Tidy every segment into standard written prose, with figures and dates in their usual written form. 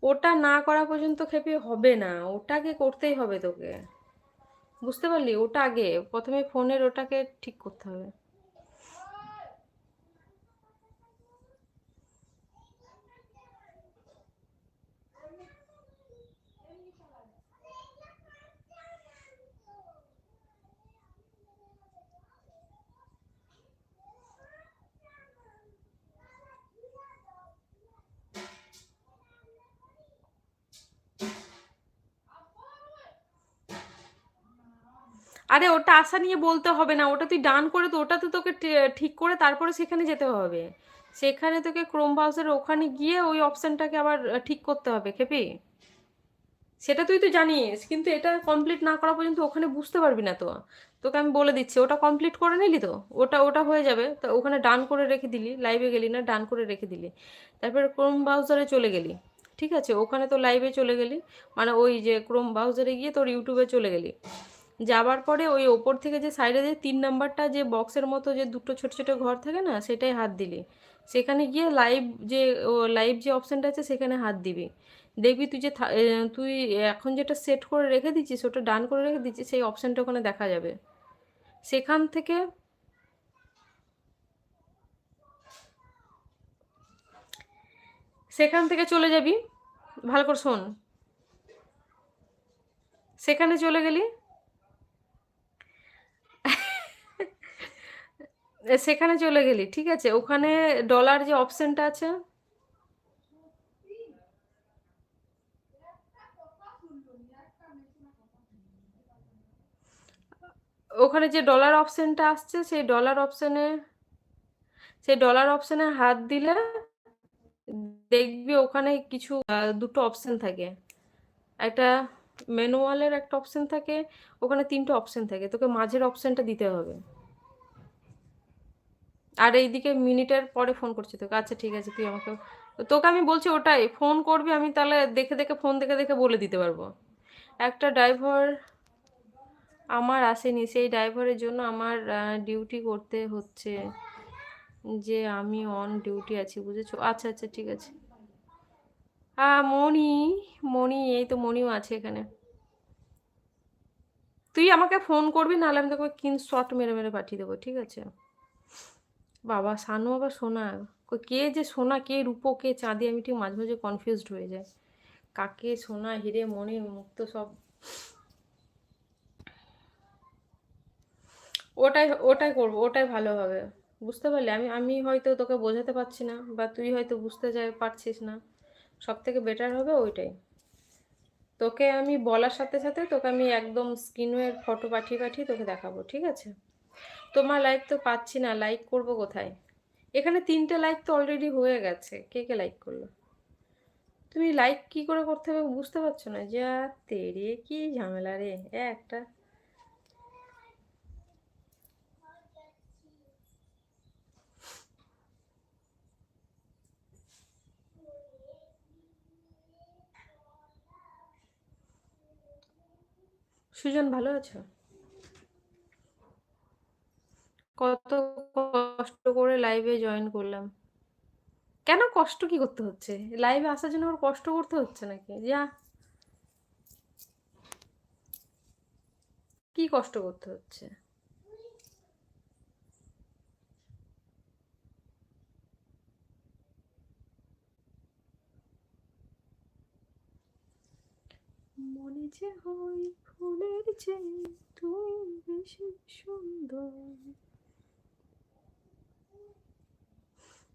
ওটা না করা পর্যন্ত খেপে হবে না, ওটাকে করতেই হবে তোকে। বুঝতে পারলি? ওটা আগে প্রথমে ফোনের ওটাকে ঠিক করতে হবে। আরে ওটা আশা নিয়ে বলতে হবে না, ওটা তুই ডান করে, তো ওটা তো তোকে ঠিক করে তারপরে সেখানে যেতে হবে। সেখানে তোকে ক্রোম ব্রাউজারের ওখানে গিয়ে ওই অপশনটাকে আবার ঠিক করতে হবে খেপি। সেটা তুই তো জানিস, কিন্তু এটা কমপ্লিট না করা পর্যন্ত ওখানে বুঝতে পারবি না তো। তোকে আমি বলে দিচ্ছি, ওটা কমপ্লিট করে নিলি তো, ওটা ওটা হয়ে যাবে তো ওখানে ডান করে রেখে দিলি, লাইভে গেলি না, ডান করে রেখে দিলি। তারপরে ক্রোম ব্রাউজারে চলে গেলি, ঠিক আছে, ওখানে তো লাইভে চলে গেলি, মানে ওই যে ক্রোম ব্রাউজারে গিয়ে তোর ইউটিউবে চলে গেলি। যাবার পরে ওই ওপর থেকে যে সাইডে যে 3 নাম্বারটা যে বক্সের মতো যে দুটো ছোট ছোট ঘর থাকে না, সেটাই হাত দিলি। সেখানে গিয়ে লাইভ যে লাইভ যে অপশানটা আছে সেখানে হাত দিবি। দেখবি তুই যে তুই এখন যেটা সেট করে রেখে দিচ্ছিস, ওটা ডান করে রেখে দিচ্ছিস, সেই অপশানটা ওখানে দেখা যাবে। সেখান থেকে সেখান থেকে চলে যাবি। ভালো করে শোন। সেখানে চলে গেলি, সেখানে চলে গেলি, ঠিক আছে, ওখানে ডলার যে অপশানটা আছে, ওখানে যে ডলার অপশানটা আসছে, সেই ডলার অপশানে হাত দিলে দেখবি ওখানে কিছু দুটো অপশন থাকে। একটা ম্যানুয়ালের একটা অপশন থাকে, ওখানে 3টে অপশন থাকে, তোকে মাঝের অপশনটা দিতে হবে। আর এইদিকে মিনিটের পরে ফোন করছি তোকে, আচ্ছা ঠিক আছে, তুই আমাকে, তোকে আমি বলছি ওটাই ফোন করবি, আমি তাহলে দেখে দেখে ফোন দেখে দেখে বলে দিতে পারবো। একটা ড্রাইভার আমার আসেনি, সেই ড্রাইভারের জন্য আমার ডিউটি করতে হচ্ছে, যে আমি অন ডিউটি আছি, বুঝেছো? আচ্ছা আচ্ছা ঠিক আছে। মণি, মণি, এই তো মণিও আছে এখানে। তুই আমাকে ফোন করবি, নাহলে আমি তোকে শট মেরে মেরে পাঠিয়ে দেবো, ঠিক আছে? বাবা সানু আবার সোনা, কে যে সোনা, কে রূপো, কে চাঁদি, আমি ঠিক মাঝে মাঝে কনফিউজড হয়ে যায়, কাকে সোনা হিরে মণি মুক্ত সব। ওটাই করবো, ওটাই ভালো হবে। বুঝতে পারলি? আমি হয়তো তোকে বোঝাতে পারছি না, বা তুই হয়তো বুঝতে পারছিস না। সব থেকে বেটার হবে ওইটাই। তোকে আমি বলার সাথে সাথে তোকে আমি একদম স্ক্রিনের ফটো পাঠিয়ে পাঠিয়ে তোকে দেখাবো, ঠিক আছে? তোমার লাইক তো পাচ্ছি না, লাইক করব কোথায়? এখানে 3টে লাইক তো অলরেডি হয়ে গেছে, কে কে লাইক করলো? তুমি লাইক কি করে করতে হবে বুঝতে পারছো না? যা তেরে কি ঝামেলা রে একটা। সুজন ভালো আছো? কত কষ্ট করে লাইভে জয়েন করলাম। কেন কষ্ট কি করতে হচ্ছে? লাইভে আসার জন্য আমার কষ্ট করতে হচ্ছে নাকি? যা, কি কষ্ট করতে হচ্ছে? মনে যে হই ফুলের চেয়ে তুই বেশি সুন্দর।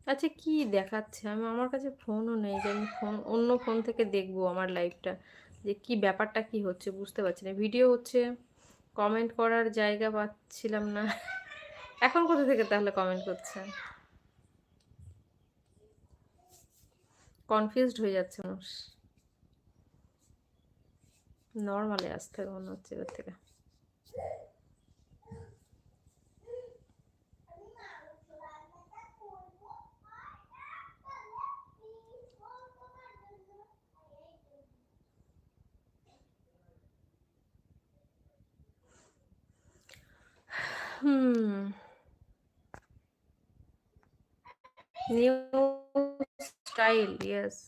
আচ্ছা কি দেখাচ্ছে? আমার কাছে ফোনও নেই যে আমি ফোন, অন্য ফোন থেকে দেখবো আমার লাইভটা, যে কি ব্যাপারটা কি হচ্ছে বুঝতে পারছি না। ভিডিও হচ্ছে, কমেন্ট করার জায়গা পাচ্ছিলাম না। এখন কোথা থেকে তাহলে কমেন্ট করছে? কনফিউজড হয়ে যাচ্ছে মানুষ। নর্মালে আসতে হবে মনে হচ্ছে এবার থেকে। হুম। New style, yes.